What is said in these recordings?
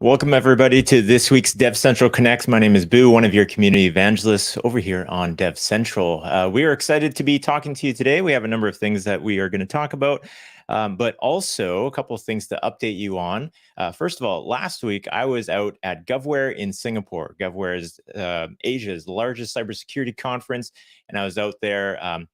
Welcome, everybody, to this week's DevCentral Connects. My name is Boo, one of your community evangelists over here on DevCentral. We are excited to be talking to you today. We have a number of things that we are going to talk about, but also a couple of things to update you on. First of all, last week, I was out at GovWare in Singapore. GovWare is Asia's largest cybersecurity conference, and I was out there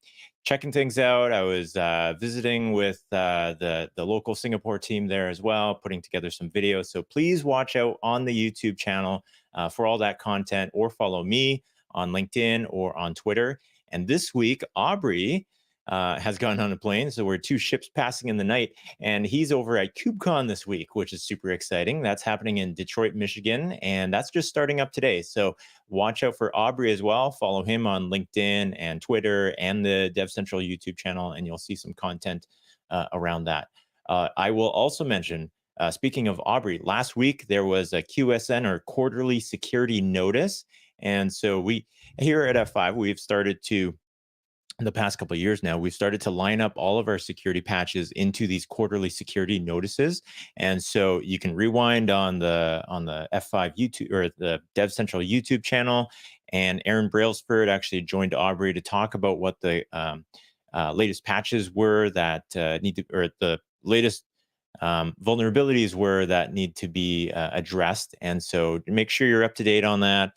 checking things out. I was visiting with the local Singapore team there as well, putting together some videos. So please watch out on the YouTube channel for all that content, or follow me on LinkedIn or on Twitter. And this week, Aubrey has gotten on a plane. So we're two ships passing in the night, and he's over at KubeCon this week, which is super exciting. That's happening in Detroit, Michigan, and that's just starting up today. So watch out for Aubrey as well. Follow him on LinkedIn and Twitter and the DevCentral YouTube channel, and you'll see some content around that. I will also mention, speaking of Aubrey, last week there was a QSN, or quarterly security notice. And so we here at F5, we've started to, in the past couple of years now, we've started to line up all of our security patches into these quarterly security notices. And so you can rewind on the F5 YouTube, or the DevCentral YouTube channel. And Aaron Brailsford actually joined Aubrey to talk about what the latest patches were that the latest vulnerabilities were that need to be addressed. And so make sure you're up to date on that.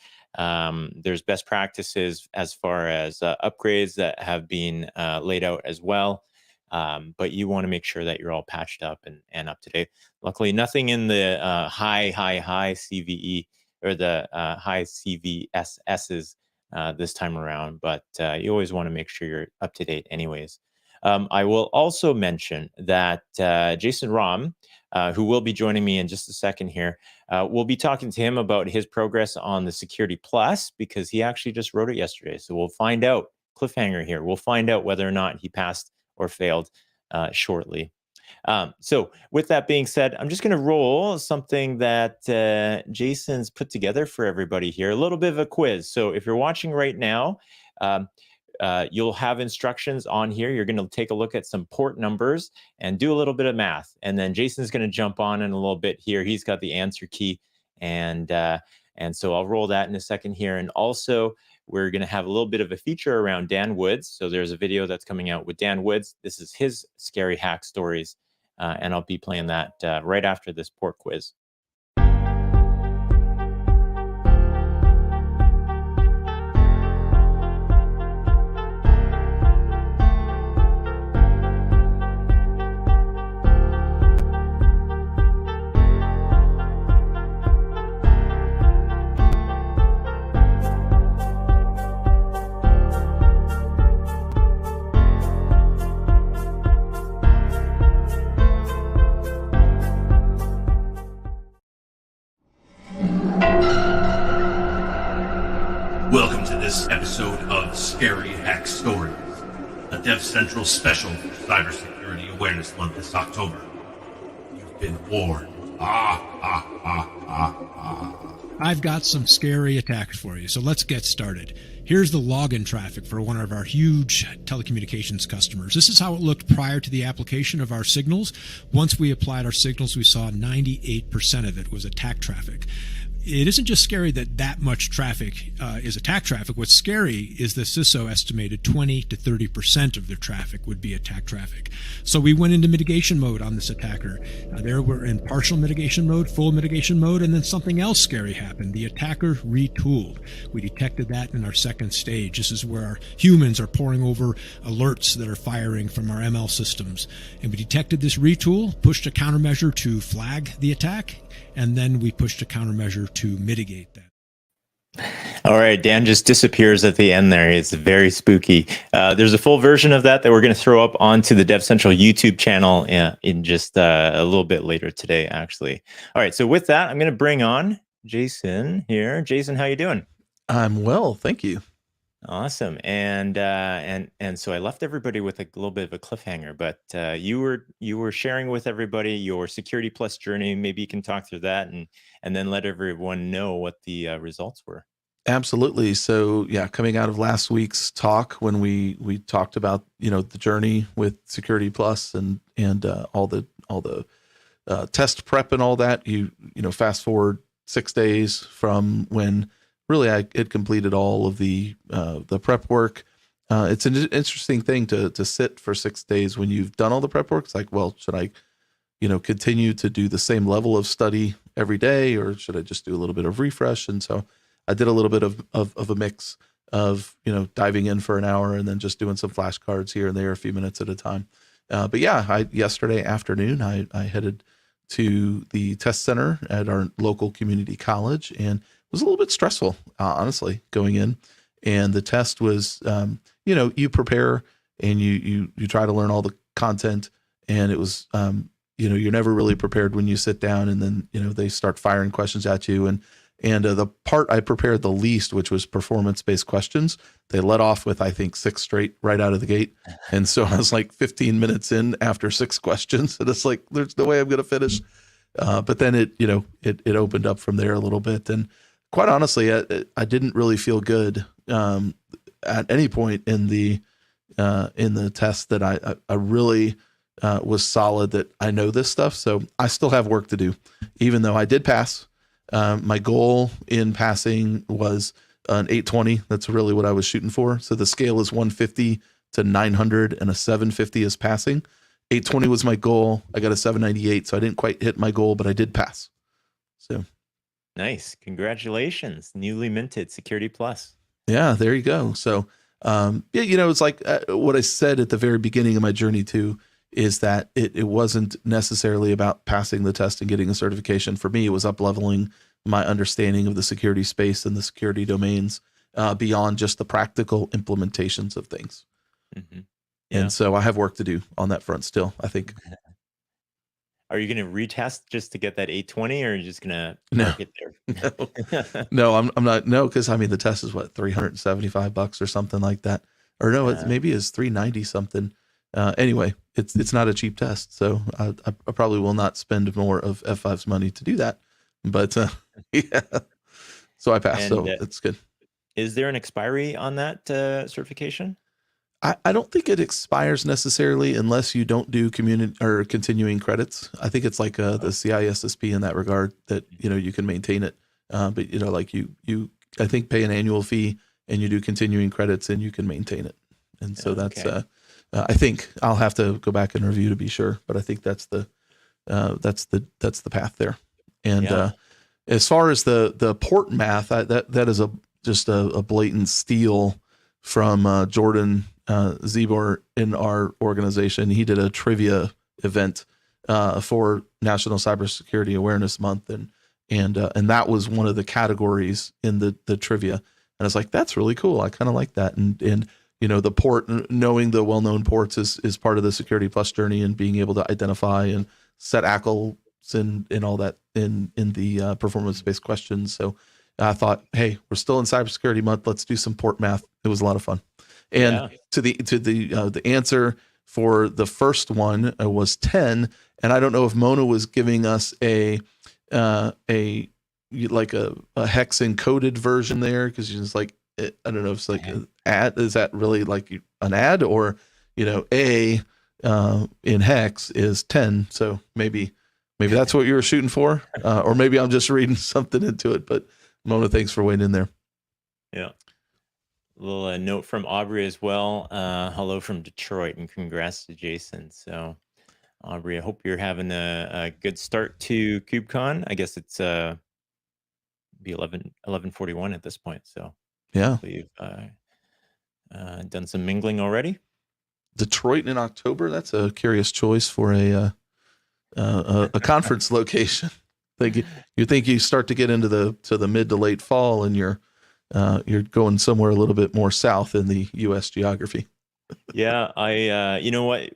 There's best practices as far as upgrades that have been laid out as well. But you want to make sure that you're all patched up and up to date. Luckily, nothing in the high CVE or the high CVSSs this time around, but you always want to make sure you're up to date anyways. I will also mention that Jason Rom, who will be joining me in just a second here, we'll be talking to him about his progress on the Security Plus, because he actually just wrote it yesterday. So we'll find out, cliffhanger here, we'll find out whether or not he passed or failed shortly. So with that being said, I'm just going to roll something that Jason's put together for everybody here, a little bit of a quiz. So if you're watching right now, you'll have instructions on here. You're going to take a look at some port numbers and do a little bit of math. And then Jason's going to jump on in a little bit here. He's got the answer key. And so I'll roll that in a second here. And also, we're going to have a little bit of a feature around Dan Woods. So there's a video that's coming out with Dan Woods. This is his scary hack stories. And I'll be playing that right after this port quiz. Welcome to this episode of Scary Hack Stories, a DevCentral special for Cybersecurity Awareness Month this October. You've been warned. I've got some scary attacks for you, so let's get started. Here's the login traffic for one of our huge telecommunications customers. This is how it looked prior to the application of our signals. Once we applied our signals, we saw 98% of it was attack traffic. It isn't just scary that much traffic is attack traffic. What's scary is the CISO estimated 20 to 30% of their traffic would be attack traffic. So we went into mitigation mode on this attacker. There we're in partial mitigation mode, full mitigation mode, and then something else scary happened. The attacker retooled. We detected that in our second stage. This is where our humans are poring over alerts that are firing from our ML systems. And we detected this retool, pushed a countermeasure to flag the attack, and then we pushed a countermeasure to mitigate that. All right, Dan just disappears at the end there. It's very spooky. There's a full version of that we're going to throw up onto the DevCentral YouTube channel in just a little bit later today, actually. All right, so with that, I'm going to bring on Jason here. Jason, how you doing? I'm well, thank you. Awesome. And so I left everybody with a little bit of a cliffhanger, but you were sharing with everybody your Security Plus journey. Maybe you can talk through that and then let everyone know what the results were. Absolutely. So yeah, coming out of last week's talk when we talked about the journey with Security Plus and all the test prep and all that, you fast forward 6 days from when really I had completed all of the prep work. It's an interesting thing to sit for 6 days when you've done all the prep work. It's like, well, should I, continue to do the same level of study every day, or should I just do a little bit of refresh? And so I did a little bit of a mix of, diving in for an hour and then just doing some flashcards here and there, a few minutes at a time. But yeah, yesterday afternoon, I headed to the test center at our local community college, and it was a little bit stressful, honestly, going in. And the test was, you prepare and you try to learn all the content, and it was, you're never really prepared when you sit down, and then, they start firing questions at you. And the part I prepared the least, which was performance-based questions, they let off with, I think, 6 straight right out of the gate. And so I was like 15 minutes in after 6 questions, and it's like, there's no way I'm going to finish. But then it opened up from there a little bit. And quite honestly, I didn't really feel good at any point in the test that I really was solid that I know this stuff. So I still have work to do, even though I did pass. My goal in passing was an 820. That's really what I was shooting for. So the scale is 150 to 900, and a 750 is passing. 820 was my goal. I got a 798, so I didn't quite hit my goal, but I did pass. So nice. Congratulations. Newly minted Security Plus. Yeah, there you go. So, it's like what I said at the very beginning of my journey too, is that it wasn't necessarily about passing the test and getting a certification. For me, it was up-leveling my understanding of the security space and the security domains beyond just the practical implementations of things. Mm-hmm. Yeah. And so I have work to do on that front still, I think. Are you going to retest just to get that 820, or are you just going to mark it there? No, I'm not. No, because I mean, the test is what, $375 or something like that. Or no, maybe it's $390 something. Anyway, it's not a cheap test, so I probably will not spend more of F5's money to do that. But yeah, so I passed, so it's good. Is there an expiry on that certification? I don't think it expires necessarily unless you don't do community or continuing credits. I think it's like the CISSP in that regard, that you can maintain it. But like you I think pay an annual fee and you do continuing credits and you can maintain it. And so that's I think I'll have to go back and review to be sure, but I think that's the path there. And as far as the port math, that is just a blatant steal from Jordan Zebor in our organization. He did a trivia event for National Cybersecurity Awareness Month, and that was one of the categories in the trivia. And I was like, that's really cool. I kind of like that. And the port, knowing the well-known ports is part of the Security Plus journey, and being able to identify and set ACLs and all that in the performance-based questions. So I thought, hey, we're still in Cybersecurity Month. Let's do some port math. It was a lot of fun. And to the answer for the first one was 10. And I don't know if Mona was giving us a hex encoded version there, because she's just like, I don't know if it's like an ad. Is that really like an ad, or A in hex is 10? So maybe that's what you were shooting for, or maybe I'm just reading something into it. But Mona, thanks for waiting in there. Yeah. A little note from Aubrey as well. Hello from Detroit, and congrats to Jason. So Aubrey, I hope you're having a good start to KubeCon. I guess it's be 11:41 at this point. So yeah, you've done some mingling already. Detroit in October. That's a curious choice for a conference location. You think you start to get into the mid to late fall, and you're going somewhere a little bit more south in the U.S. geography. Yeah, you know what?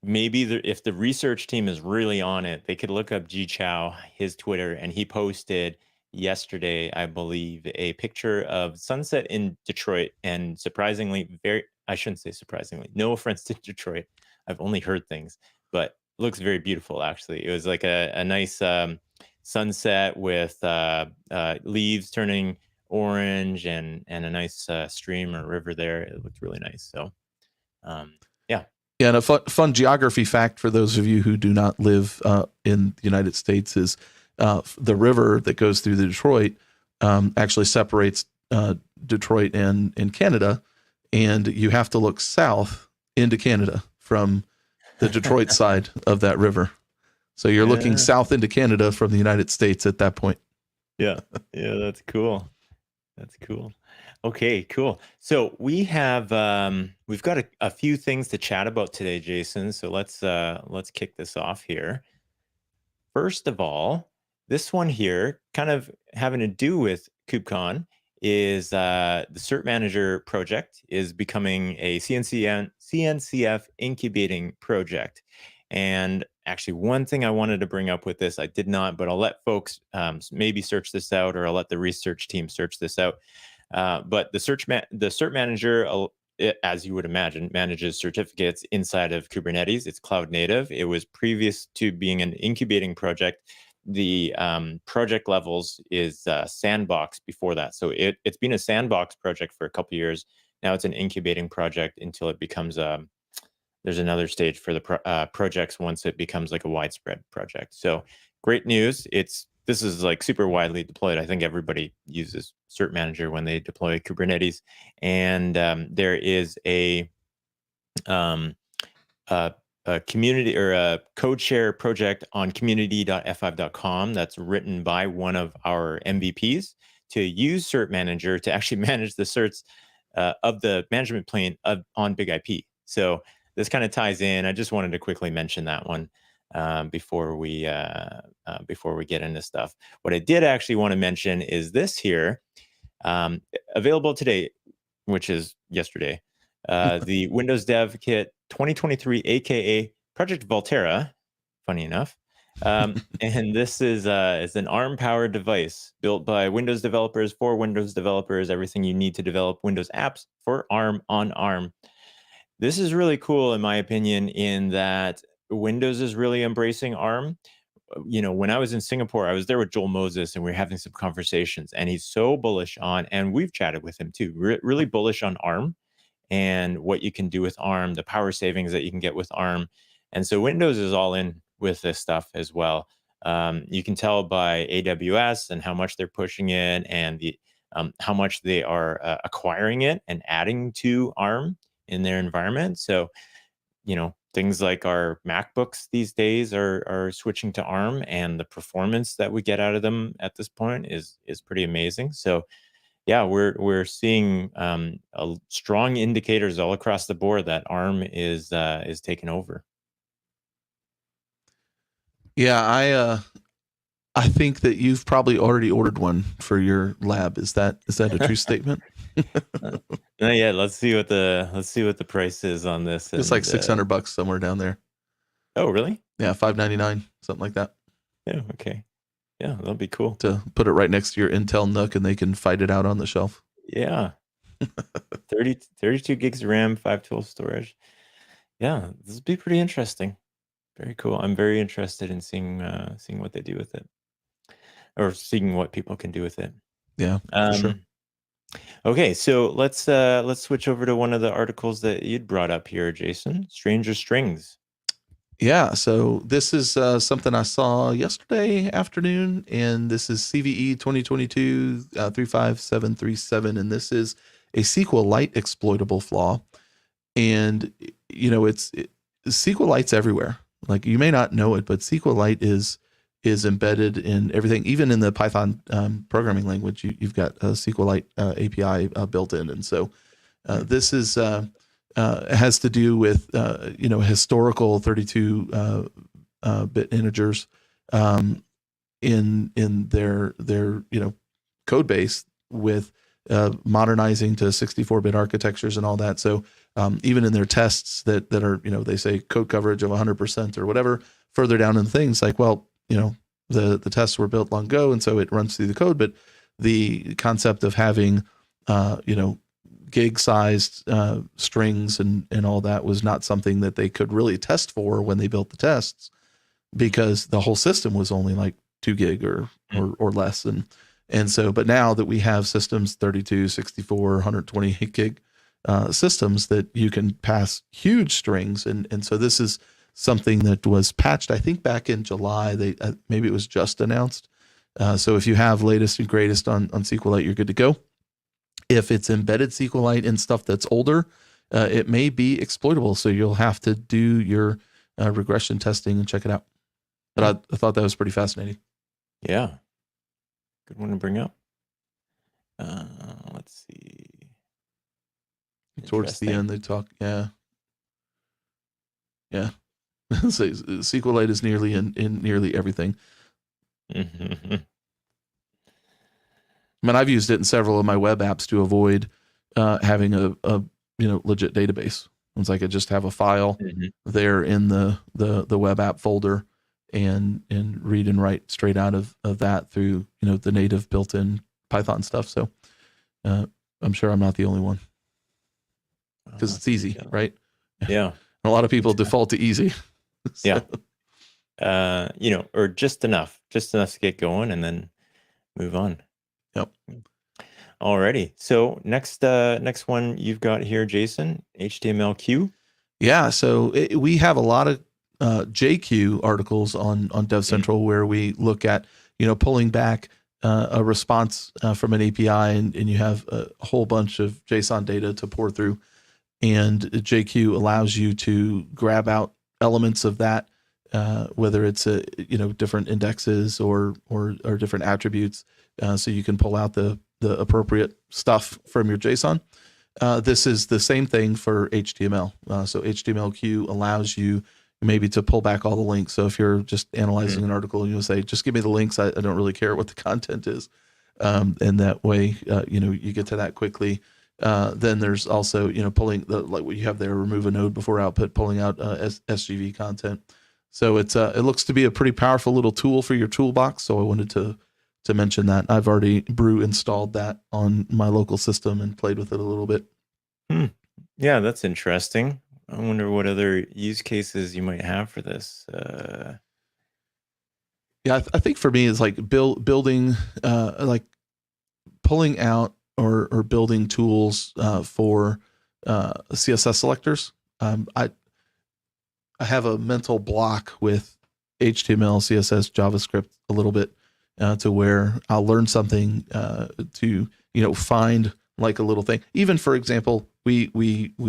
Maybe if the research team is really on it, they could look up Ji Chow, his Twitter, and he posted yesterday, I believe, a picture of sunset in Detroit. And surprisingly, I shouldn't say surprisingly, no offense to Detroit, I've only heard things, but it looks very beautiful, actually. It was like a nice sunset with leaves turning orange and a nice stream or river there. It looked really nice. So Yeah, and a fun geography fact for those of you who do not live in the United States is the river that goes through the Detroit actually separates Detroit and Canada, and you have to look south into Canada from the Detroit side of that river. So you're looking south into Canada from the United States at that point. Yeah, that's cool. That's cool. Okay, cool. So we've got a few things to chat about today, Jason. So let's kick this off here. First of all, this one here, kind of having to do with KubeCon, is the Cert Manager project is becoming a CNCF incubating project. And actually, one thing I wanted to bring up with this, I did not, but I'll let folks maybe search this out, or I'll let the research team search this out. But the Cert Manager, as you would imagine, manages certificates inside of Kubernetes. It's cloud native. It was previous to being an incubating project. The project levels is sandbox before that. So it's been a sandbox project for a couple of years. Now it's an incubating project until it becomes there's another stage for the projects once it becomes like a widespread project. So great news. This is like super widely deployed. I think everybody uses Cert Manager when they deploy Kubernetes. And there is a community or a code share project on community.f5.com that's written by one of our MVPs to use Cert Manager to actually manage the certs of the management plane on Big IP. So this kind of ties in. I just wanted to quickly mention that one before we get into stuff. What I did actually want to mention is this here, available today, which is yesterday, the Windows Dev Kit 2023, aka Project Volterra, funny enough. And this is an ARM-powered device built by Windows developers for Windows developers, everything you need to develop Windows apps for ARM on ARM. This is really cool, in my opinion, in that Windows is really embracing ARM. You know, when I was in Singapore, I was there with Joel Moses, and we were having some conversations, and he's so bullish on, and we've chatted with him too, really bullish on ARM and what you can do with ARM, the power savings that you can get with ARM. And so Windows is all in with this stuff as well. You can tell by AWS and how much they're pushing it, and how much they are acquiring it and adding to ARM in their environment. So, you know, things like our MacBooks these days are switching to ARM, and the performance that we get out of them at this point is pretty amazing. So yeah, we're seeing strong indicators all across the board that ARM is taking over. Yeah, I think that you've probably already ordered one for your lab. Is that a true statement? Yeah, let's see what the price is on this. It's like $600 somewhere down there. Oh, really? Yeah, $599, something like that. Yeah, okay. Yeah, that'll be cool. To put it right next to your Intel NUC, and they can fight it out on the shelf. Yeah. 32 gigs of RAM, 512 storage. Yeah, this will be pretty interesting. Very cool. I'm very interested in seeing what they do with it, or seeing what people can do with it. Yeah, for sure. Okay, so let's switch over to one of the articles that you'd brought up here, Jason. Stranger Strings. Yeah, so this is something I saw yesterday afternoon, and this is CVE 2022 35737, and this is a SQLite exploitable flaw. And you know, SQLite's everywhere. Like, you may not know it, but SQLite is embedded in everything, even in the Python programming language. You've got a SQLite API built in, and so this is has to do with historical 32-bit integers in their code base, with modernizing to 64-bit architectures and all that. So even in their tests that are, they say code coverage of 100% or whatever, further down in things like, well, the tests were built long ago, and so it runs through the code. But the concept of having, gig-sized strings and all that was not something that they could really test for when they built the tests, because the whole system was only like 2 gig or less. And so, but now that we have systems 32, 64, 128 gig, systems that you can pass huge strings. And so this is something that was patched, I think, back in July. They maybe it was just announced. So if you have latest and greatest on SQLite, you're good to go. If it's embedded SQLite and stuff that's older, it may be exploitable. So you'll have to do your regression testing and check it out. But I thought that was pretty fascinating. Yeah. Good one to bring up. Let's see. Towards the end, they talk. Yeah. So SQLite is nearly in nearly everything. Mm-hmm. I mean, I've used it in several of my web apps to avoid having a legit database. It's like I just have a file there in the web app folder and read and write straight out of that through the native built-in Python stuff. So I'm sure I'm not the only one, because it's easy, right? Yeah. A lot of people default to easy. So. Yeah. Or just enough to get going and then move on. Yep. Alrighty. So next one you've got here, Jason, HTMLQ. Yeah. So we have a lot of JQ articles on DevCentral where we look at, pulling back a response from an API and you have a whole bunch of JSON data to pour through. And JQ allows you to grab out elements of that, whether it's different indexes or different attributes, so you can pull out the appropriate stuff from your JSON. This is the same thing for HTML. So HTMLQ allows you maybe to pull back all the links. So if you're just analyzing an article, you'll say, just give me the links. I don't really care what the content is. And that way, you get to that quickly. Then there's also, pulling like what you have there, remove a node before output, pulling out SGV content. So it looks to be a pretty powerful little tool for your toolbox. So I wanted to mention that. I've already installed that on my local system and played with it a little bit. Yeah, that's interesting. I wonder what other use cases you might have for this. Yeah, I think for me it's like building, like pulling out or building tools for CSS selectors. I have a mental block with HTML, CSS, JavaScript a little bit to where I'll learn something to find like a little thing. Even for example, we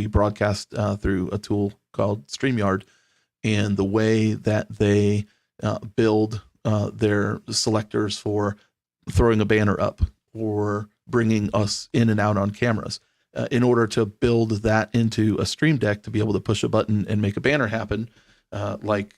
broadcast through a tool called StreamYard, and the way that they build their selectors for throwing a banner up or bringing us in and out on cameras, in order to build that into a Stream Deck to be able to push a button and make a banner happen, like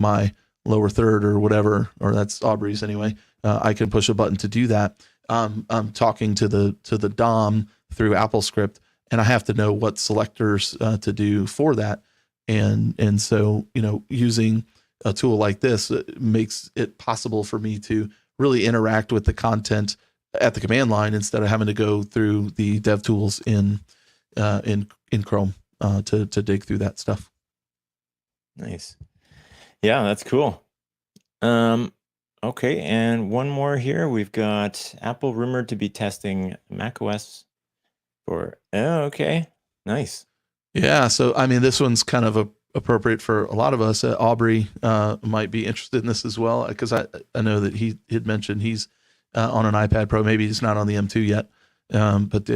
my lower third or whatever, or that's Aubrey's anyway. I can push a button to do that. I'm talking to the DOM through AppleScript, and I have to know what selectors to do for that. And so using a tool like this makes it possible for me to really interact with the content at the command line instead of having to go through the dev tools in Chrome to dig through that stuff. Nice. Yeah, that's cool. Okay, and one more here. We've got Apple rumored to be testing macOS for. Oh, okay, nice. Yeah, so I mean, this one's kind of appropriate for a lot of us. Aubrey might be interested in this as well, because I know that he had mentioned he's on an iPad Pro. Maybe he's not on the M2 yet, but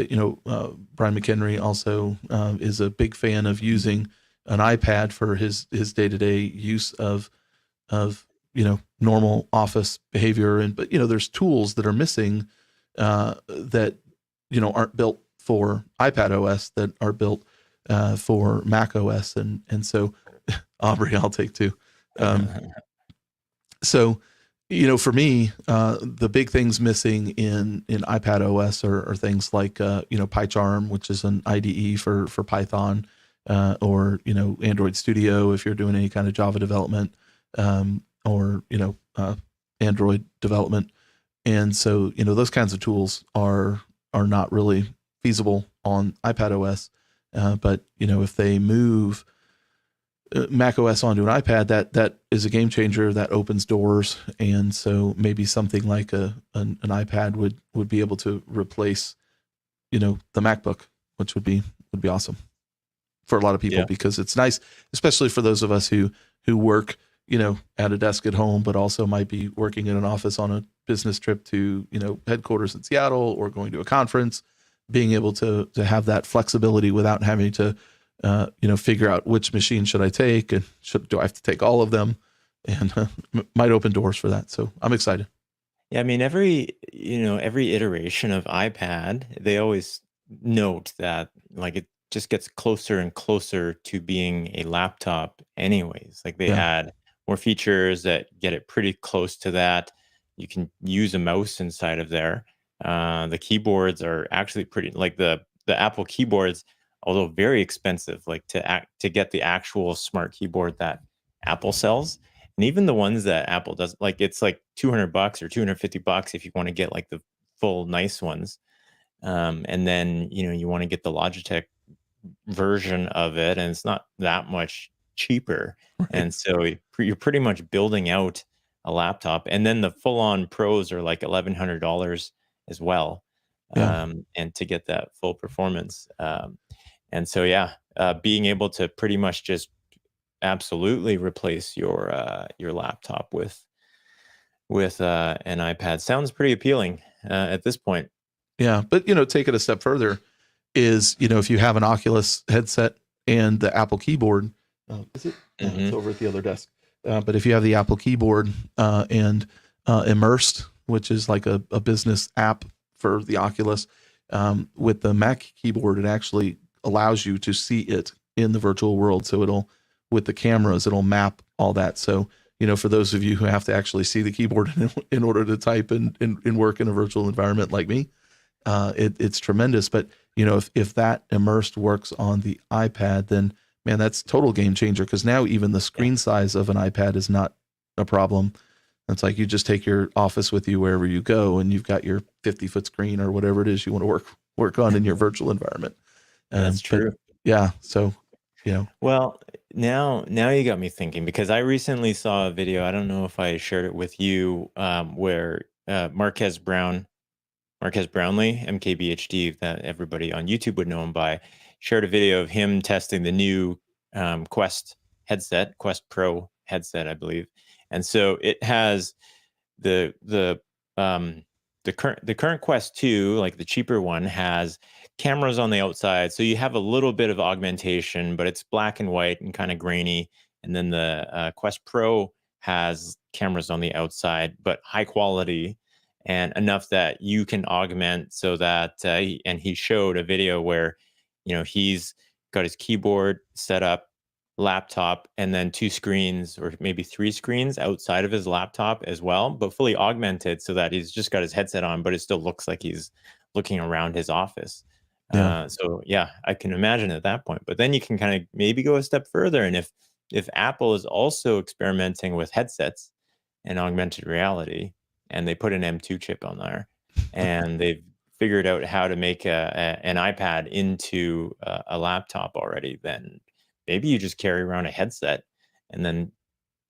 Brian McHenry also is a big fan of using an iPad for his day-to-day use of normal office behavior. But there's tools that are missing that aren't built for iPadOS that are built for macOS, and so Aubrey, I'll take two. So for me, the big things missing in iPadOS are things like PyCharm, which is an IDE for Python, or Android Studio if you're doing any kind of Java development, or Android development. And so those kinds of tools are not really feasible on iPadOS. But if they move macOS onto an iPad, that is a game changer. That opens doors, and so maybe something like an iPad would be able to replace the MacBook, which would be would be awesome for a lot of people, Yeah. because it's nice, especially for those of us who work, at a desk at home, but also might be working in an office on a business trip to, headquarters in Seattle or going to a conference, being able to have that flexibility without having to, figure out which machine should I take, and do I have to take all of them, and might open doors for that. So I'm excited. Yeah, I mean, every iteration of iPad, they always note that like it just gets closer and closer to being a laptop anyways. Like they Yeah. add more features that get it pretty close to that. You can use a mouse inside of there. The keyboards are actually pretty, like the Apple keyboards, although very expensive, like to get the actual smart keyboard that Apple sells. And even the ones that Apple does, like it's like $200 or $250 if you want to get like the full nice ones. And then, you want to get the Logitech version of it, and it's not that much cheaper. Right. And so you're pretty much building out a laptop. And then the full-on pros are like $1,100 as well. Yeah. And to get that full performance. And so, being able to pretty much just absolutely replace your laptop with an iPad sounds pretty appealing at this point. Yeah. But, take it a step further is, if you have an Oculus headset and the Apple keyboard, is it? It's over at the other desk. But if you have the Apple keyboard and Immersed, which is like a business app for the Oculus, with the Mac keyboard, it actually allows you to see it in the virtual world. So with the cameras, it'll map all that. So, for those of you who have to actually see the keyboard in order to type and work in a virtual environment like me, it's tremendous. But, if that Immersed works on the iPad, then man, that's total game changer. Because now even the screen size of an iPad is not a problem. It's like you just take your Office with you wherever you go, and you've got your 50-foot screen or whatever it is you want to work on in your virtual environment. That's true. Yeah. So, Well, now you got me thinking, because I recently saw a video. I don't know if I shared it with you, where Marquez Brownlee, MKBHD, that everybody on YouTube would know him by, shared a video of him testing the new Quest Pro headset, I believe. And so it has the current Quest 2, like the cheaper one, has cameras on the outside, so you have a little bit of augmentation, but it's black and white and kind of grainy. And then the Quest Pro has cameras on the outside, but high quality and enough that you can augment, so that and he showed a video where he's got his keyboard set up, laptop, and then 2 screens or maybe 3 screens outside of his laptop as well, but fully augmented, so that he's just got his headset on, but it still looks like he's looking around his office. Yeah. So I can imagine at that point. But then you can kind of maybe go a step further, and if Apple is also experimenting with headsets and augmented reality, and they put an M2 chip on there, and they've figured out how to make an iPad into a laptop already, then maybe you just carry around a headset, and then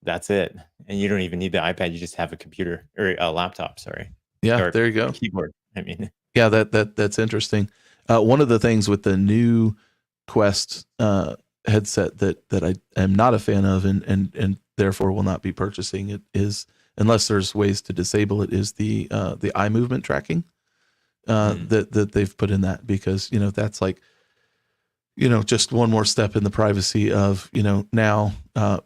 that's it. And you don't even need the iPad. You just have a computer or a laptop. Sorry. Yeah. Or there you go. a keyboard. I mean. Yeah. That's interesting. One of the things with the new Quest headset that I am not a fan of, and therefore will not be purchasing it, is, unless there's ways to disable it, is the eye movement tracking that they've put in that, because that's like just one more step in the privacy of now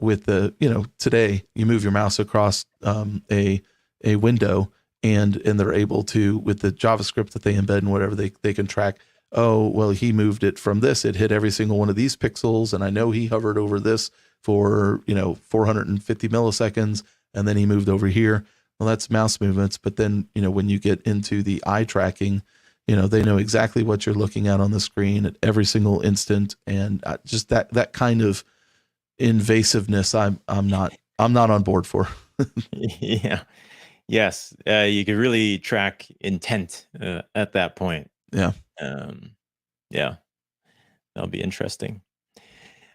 with the today you move your mouse across a window, and they're able to, with the JavaScript that they embed and whatever, they can track, oh, well, he moved it from this, it hit every single one of these pixels, and I know he hovered over this for 450 milliseconds, and then he moved over here. Well, that's mouse movements. But then when you get into the eye tracking, they know exactly what you're looking at on the screen at every single instant, and just that kind of invasiveness I'm not on board for. Yeah. Yes. You could really track intent at that point. Yeah. Yeah. That'll be interesting.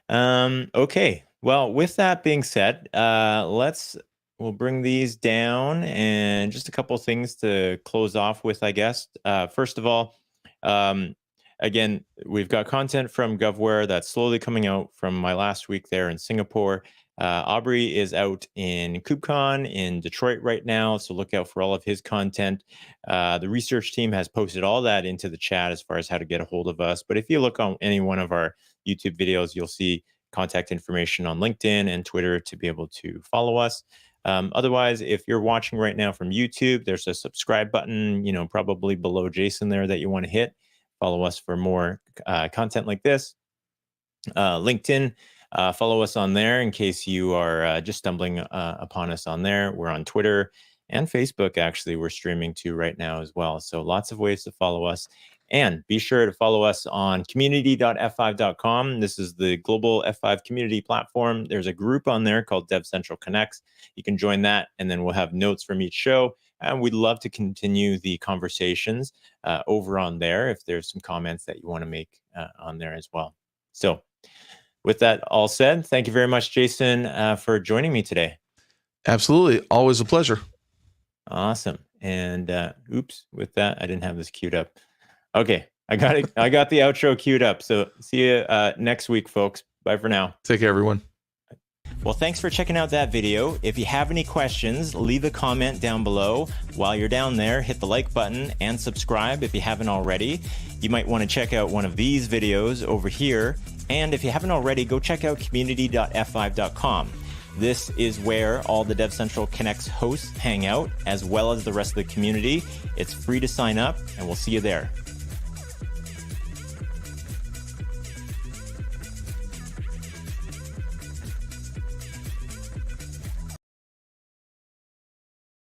Okay. Well, with that being said, we'll bring these down, and just a couple of things to close off with, I guess. First of all, again, we've got content from GovWare that's slowly coming out from my last week there in Singapore. Aubrey is out in KubeCon in Detroit right now, so look out for all of his content. The research team has posted all that into the chat as far as how to get a hold of us. But if you look on any one of our YouTube videos, you'll see contact information on LinkedIn and Twitter to be able to follow us. Otherwise, if you're watching right now from YouTube, there's a subscribe button, probably below Jason there that you want to hit. Follow us for more content like this. LinkedIn, follow us on there in case you are just stumbling upon us on there. We're on Twitter and Facebook, actually, we're streaming to right now as well. So lots of ways to follow us. And be sure to follow us on community.f5.com. This is the global F5 community platform. There's a group on there called DevCentral Connects. You can join that, and then we'll have notes from each show. And we'd love to continue the conversations over on there if there's some comments that you want to make on there as well. So with that all said, thank you very much, Jason, for joining me today. Absolutely. Always a pleasure. Awesome. And oops, with that, I didn't have this queued up. Okay, I got it. I got the outro queued up. So see you next week, folks. Bye for now. Take care, everyone. Well, thanks for checking out that video. If you have any questions, leave a comment down below. While you're down there, hit the like button and subscribe if you haven't already. You might want to check out one of these videos over here. And if you haven't already, go check out community.f5.com. This is where all the DevCentral Connects hosts hang out, as well as the rest of the community. It's free to sign up, and we'll see you there.